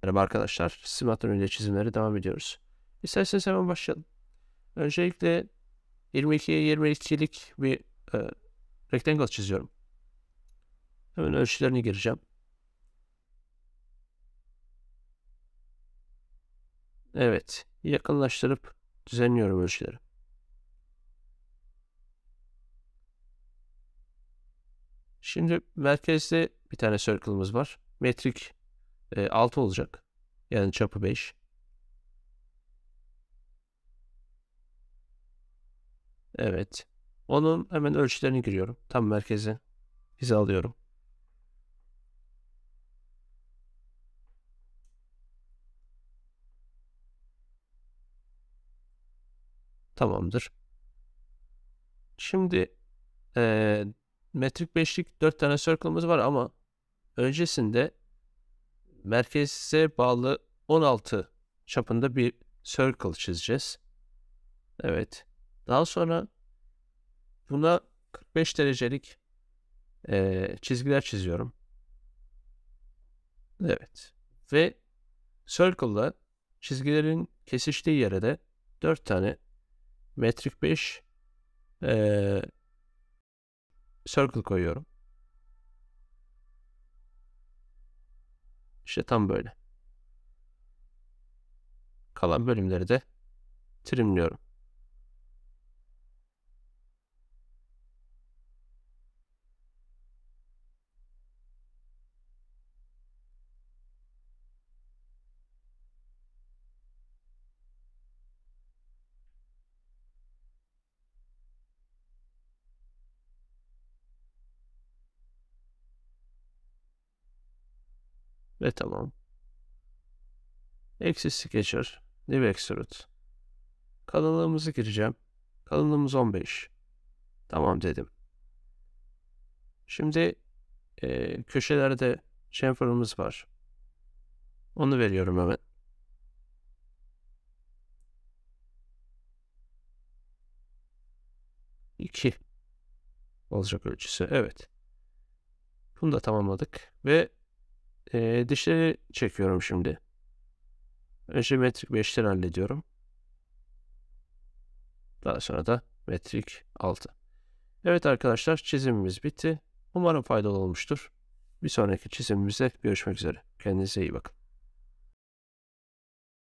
Merhaba arkadaşlar, simülatör ile çizimlere devam ediyoruz. İsterseniz hemen başlayalım. Öncelikle 22'ye 22'lik bir rectangle çiziyorum. Hemen ölçülerini gireceğim. Evet, yakınlaştırıp düzenliyorum ölçüleri. Şimdi merkezde bir tane circle'ımız var. Metrik 6 olacak. Yani çapı 5. Evet. Onun hemen ölçülerini giriyorum. Tam merkeze hizalıyorum. Tamamdır. Şimdi e, metrik 5'lik 4 tane circle'ımız var ama öncesinde merkeze bağlı 16 çapında bir circle çizeceğiz. Evet. Daha sonra buna 45 derecelik çizgiler çiziyorum. Evet. Ve circle'la çizgilerin kesiştiği yere de 4 tane metrik 5 circle koyuyorum. İşte tam böyle. Kalan bölümleri de trimliyorum. Ve tamam. Eksi sketcher. New extrude. Kalınlığımızı gireceğim. Kalınlığımız 15. Tamam dedim. Şimdi köşelerde chamfer'ımız var. Onu veriyorum hemen. 2 olacak ölçüsü. Evet. Bunu da tamamladık. Ve dişleri çekiyorum şimdi. Önce metrik 5'leri hallediyorum. Daha sonra da metrik 6. Evet arkadaşlar, çizimimiz bitti. Umarım faydalı olmuştur. Bir sonraki çizimimizde görüşmek üzere. Kendinize iyi bakın.